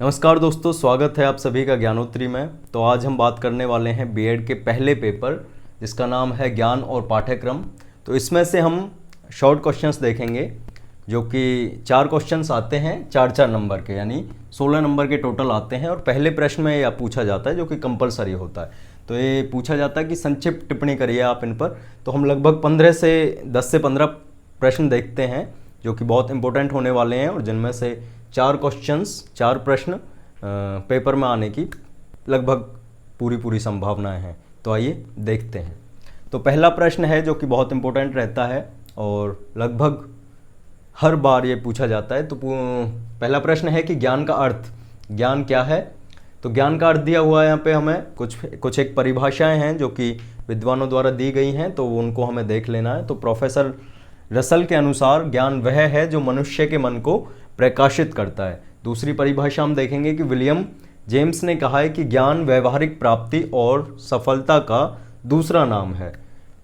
नमस्कार दोस्तों, स्वागत है आप सभी का ज्ञानोत्री में। तो आज हम बात करने वाले हैं बीएड के पहले पेपर जिसका नाम है ज्ञान और पाठ्यक्रम। तो इसमें से हम शॉर्ट क्वेश्चंस देखेंगे जो कि 4 क्वेश्चंस आते हैं 4-4 नंबर के, यानी 16 नंबर के टोटल आते हैं। और पहले प्रश्न में यह पूछा जाता है जो कि कंपलसरी होता है। तो ये पूछा जाता है कि संक्षिप्त टिप्पणी करिए आप इन पर। तो हम लगभग 10 से 15 प्रश्न देखते हैं जो कि बहुत इंपॉर्टेंट होने वाले हैं और जिनमें से 4 प्रश्न पेपर में आने की लगभग पूरी संभावनाएं हैं। तो आइए देखते हैं। तो पहला प्रश्न है जो कि बहुत इंपॉर्टेंट रहता है और लगभग हर बार ये पूछा जाता है। तो पहला प्रश्न है कि ज्ञान का अर्थ, ज्ञान क्या है। तो ज्ञान का अर्थ दिया हुआ है यहाँ पे हमें कुछ एक परिभाषाएं हैं जो कि विद्वानों द्वारा दी गई हैं, तो उनको हमें देख लेना है। तो प्रोफेसर रसल के अनुसार ज्ञान वह है जो मनुष्य के मन को प्रकाशित करता है। दूसरी परिभाषा हम देखेंगे कि विलियम जेम्स ने कहा है कि ज्ञान व्यवहारिक प्राप्ति और सफलता का दूसरा नाम है।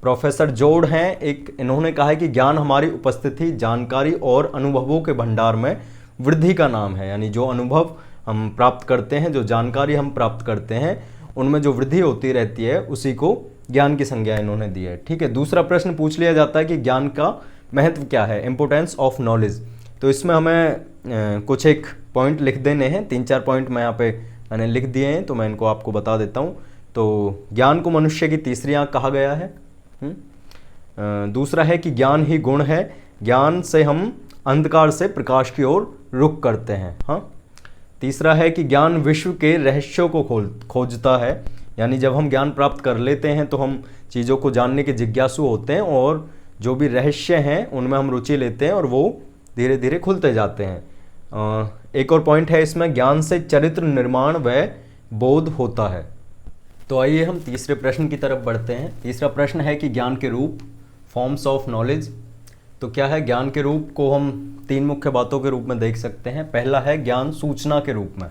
प्रोफेसर जोड हैं इन्होंने कहा है कि ज्ञान हमारी उपस्थिति, जानकारी और अनुभवों के भंडार में वृद्धि का नाम है। यानी जो अनुभव हम प्राप्त करते हैं, जो जानकारी हम प्राप्त करते हैं, उनमें जो वृद्धि होती रहती है उसी को ज्ञान की संज्ञा इन्होंने दी है। ठीक है। दूसरा प्रश्न पूछ लिया जाता है कि ज्ञान का महत्व क्या है, इंपोर्टेंस ऑफ नॉलेज। तो इसमें हमें कुछ एक पॉइंट लिख देने हैं। 3-4 पॉइंट मैं यहाँ पे मैंने लिख दिए हैं, तो मैं इनको आपको बता देता हूँ। तो ज्ञान को मनुष्य की तीसरी आंख कहा गया है। दूसरा है कि ज्ञान ही गुण है, ज्ञान से हम अंधकार से प्रकाश की ओर रुख करते हैं। हाँ। तीसरा है कि ज्ञान विश्व के रहस्यों को खोजता है। यानी जब हम ज्ञान प्राप्त कर लेते हैं तो हम चीज़ों को जानने के जिज्ञासु होते हैं और जो भी रहस्य हैं उनमें हम रुचि लेते हैं और वो धीरे धीरे खुलते जाते हैं। एक और पॉइंट है इसमें, ज्ञान से चरित्र निर्माण व बोध होता है। तो आइए हम तीसरे प्रश्न की तरफ बढ़ते हैं। तीसरा प्रश्न है कि ज्ञान के रूप, फॉर्म्स ऑफ नॉलेज। तो क्या है ज्ञान के रूप को हम 3 मुख्य बातों के रूप में देख सकते हैं। पहला है ज्ञान सूचना के रूप में,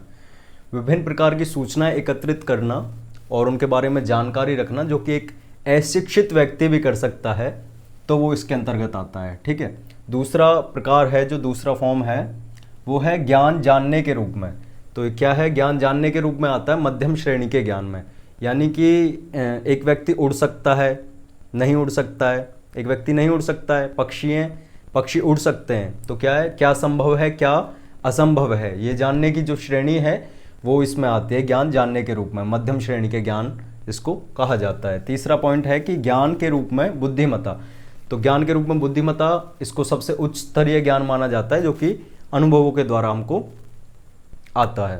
विभिन्न प्रकार की सूचनाएं एकत्रित करना और उनके बारे में जानकारी रखना, जो कि एक अशिक्षित व्यक्ति भी कर सकता है, तो वो इसके अंतर्गत आता है। ठीक है। दूसरा प्रकार है, जो दूसरा फॉर्म है वो है ज्ञान जानने के रूप में। तो क्या है, ज्ञान जानने के रूप में आता है मध्यम श्रेणी के ज्ञान में। यानी कि एक व्यक्ति उड़ सकता है, नहीं उड़ सकता है, एक व्यक्ति नहीं उड़ सकता है, पक्षी उड़ सकते हैं। तो क्या है, क्या संभव है, क्या असंभव है, ये जानने की जो श्रेणी है वो इसमें आती है ज्ञान जानने के रूप में। मध्यम श्रेणी के ज्ञान इसको कहा जाता है। तीसरा पॉइंट है कि ज्ञान के रूप में बुद्धिमत्ता। तो ज्ञान के रूप में बुद्धिमत्ता, इसको सबसे उच्च स्तरीय ज्ञान माना जाता है जो कि अनुभवों के द्वारा हमको आता है।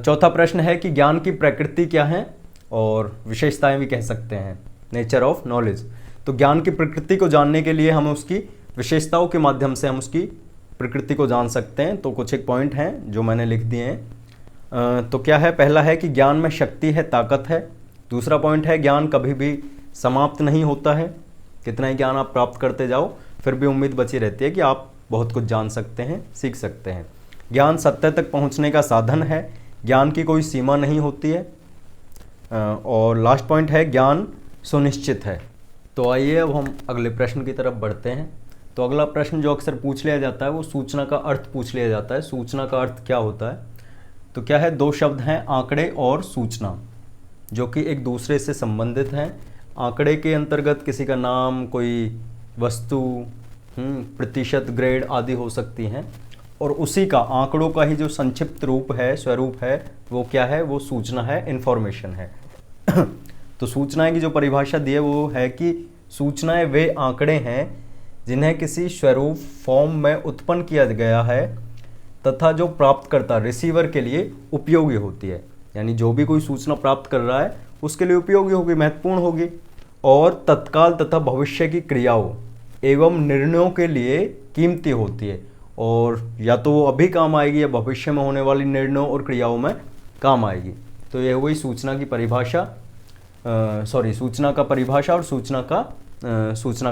चौथा प्रश्न है कि ज्ञान की प्रकृति क्या है और विशेषताएं भी कह सकते हैं, नेचर ऑफ नॉलेज। तो ज्ञान की प्रकृति को जानने के लिए हम उसकी विशेषताओं के माध्यम से हम उसकी प्रकृति को जान सकते हैं। तो कुछ एक पॉइंट हैं जो मैंने लिख दिए हैं। तो क्या है, पहला है कि ज्ञान में शक्ति है, ताकत है। दूसरा पॉइंट है ज्ञान कभी भी समाप्त नहीं होता है। कितना ही ज्ञान आप प्राप्त करते जाओ फिर भी उम्मीद बची रहती है कि आप बहुत कुछ जान सकते हैं, सीख सकते हैं। ज्ञान सत्य तक पहुंचने का साधन है, ज्ञान की कोई सीमा नहीं होती है। और लास्ट पॉइंट है ज्ञान सुनिश्चित है। तो आइए अब हम अगले प्रश्न की तरफ बढ़ते हैं। तो अगला प्रश्न जो अक्सर पूछ लिया जाता है वो सूचना का अर्थ पूछ लिया जाता है। सूचना का अर्थ क्या होता है। तो क्या है, 2 शब्द हैं, आंकड़े और सूचना, जो कि एक दूसरे से संबंधित हैं। आंकड़े के अंतर्गत किसी का नाम, कोई वस्तु, प्रतिशत, ग्रेड आदि हो सकती हैं, और उसी का, आंकड़ों का ही जो संक्षिप्त रूप है, स्वरूप है, वो क्या है, वो सूचना है, इंफॉर्मेशन है। तो सूचनाएं की जो परिभाषा दी है वो है कि सूचनाएं वे आंकड़े हैं जिन्हें किसी स्वरूप, फॉर्म में उत्पन्न किया गया है तथा जो प्राप्तकर्ता, रिसीवर के लिए उपयोगी होती है। यानी जो भी कोई सूचना प्राप्त कर रहा है उसके लिए उपयोगी होगी, महत्वपूर्ण होगी, और तत्काल तथा भविष्य की क्रियाओं एवं निर्णयों के लिए कीमती होती है। और या तो वो अभी काम आएगी या भविष्य में होने वाली निर्णयों और क्रियाओं में काम आएगी। तो यह हुई सूचना की परिभाषा, सूचना का परिभाषा और सूचना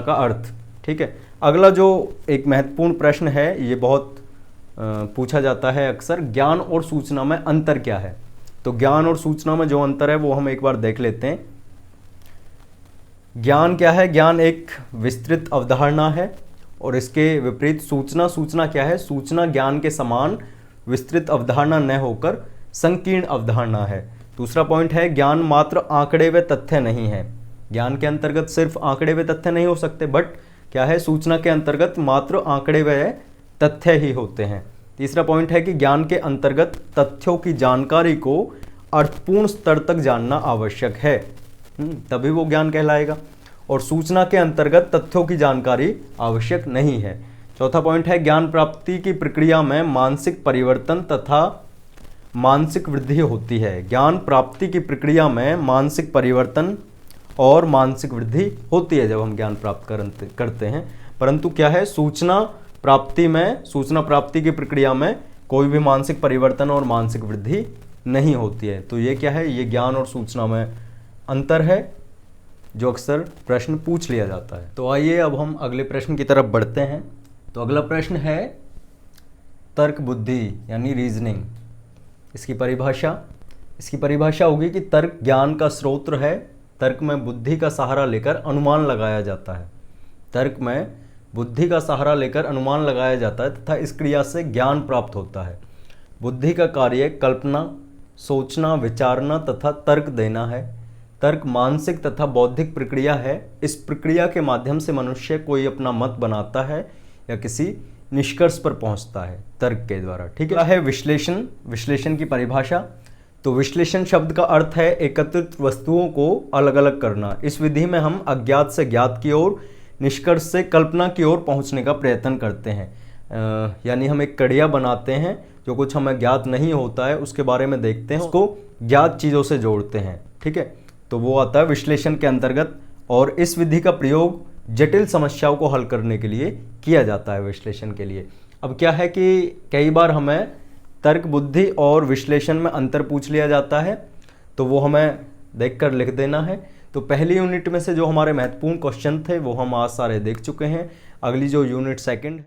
का अर्थ। ठीक है। अगला जो एक महत्वपूर्ण प्रश्न है, ये बहुत पूछा जाता है अक्सर, ज्ञान और सूचना में अंतर क्या है। तो ज्ञान और सूचना में जो अंतर है वो हम एक बार देख लेते हैं। ज्ञान क्या है, ज्ञान एक विस्तृत अवधारणा है और इसके विपरीत सूचना क्या है, सूचना ज्ञान के समान विस्तृत अवधारणा न होकर संकीर्ण अवधारणा है। दूसरा पॉइंट है ज्ञान मात्र आंकड़े व तथ्य नहीं है। ज्ञान के अंतर्गत सिर्फ आंकड़े व तथ्य नहीं हो सकते, बट क्या है, सूचना के अंतर्गत मात्र आंकड़े व तथ्य ही होते हैं। तीसरा पॉइंट है कि ज्ञान के अंतर्गत तथ्यों की जानकारी को अर्थपूर्ण स्तर तक जानना आवश्यक है, तभी वो ज्ञान कहलाएगा। और सूचना के अंतर्गत तथ्यों की जानकारी आवश्यक नहीं है। चौथा पॉइंट है ज्ञान प्राप्ति की प्रक्रिया में मानसिक परिवर्तन तथा मानसिक वृद्धि होती है। ज्ञान प्राप्ति की प्रक्रिया में मानसिक परिवर्तन और मानसिक वृद्धि होती है जब हम ज्ञान प्राप्त करते हैं, परंतु क्या है, सूचना प्राप्ति की प्रक्रिया में कोई भी मानसिक परिवर्तन और मानसिक वृद्धि नहीं होती है। तो ये क्या है, ये ज्ञान और सूचना में अंतर है जो अक्सर प्रश्न पूछ लिया जाता है। तो आइए अब हम अगले प्रश्न की तरफ बढ़ते हैं। तो अगला प्रश्न है तर्क बुद्धि यानी रीजनिंग। इसकी परिभाषा होगी कि तर्क ज्ञान का स्रोत है। तर्क में बुद्धि का सहारा लेकर अनुमान लगाया जाता है। तर्क में बुद्धि का सहारा लेकर अनुमान लगाया जाता है तथा इस क्रिया से ज्ञान प्राप्त होता है। बुद्धि का कार्य कल्पना, सोचना, विचारना तथा तर्क देना है। तर्क मानसिक तथा बौद्धिक प्रक्रिया है। इस प्रक्रिया के माध्यम से मनुष्य कोई अपना मत बनाता है या किसी निष्कर्ष पर पहुंचता है तर्क के द्वारा। ठीक है। विश्लेषण की परिभाषा, तो विश्लेषण शब्द का अर्थ है एकत्रित वस्तुओं को अलग अलग करना। इस विधि में हम अज्ञात से ज्ञात की ओर, निष्कर्ष से कल्पना की ओर पहुंचने का प्रयत्न करते हैं। यानी हम एक कड़िया बनाते हैं, जो कुछ हमें ज्ञात नहीं होता है उसके बारे में देखते हैं, उसको ज्ञात चीज़ों से जोड़ते हैं। ठीक है, तो वो आता है विश्लेषण के अंतर्गत। और इस विधि का प्रयोग जटिल समस्याओं को हल करने के लिए किया जाता है विश्लेषण के लिए। अब क्या है कि कई बार हमें तर्क बुद्धि और विश्लेषण में अंतर पूछ लिया जाता है, तो वो हमें देखकर लिख देना है। तो पहली यूनिट में से जो हमारे महत्वपूर्ण क्वेश्चन थे वो हम आज सारे देख चुके हैं। अगली जो यूनिट सेकंड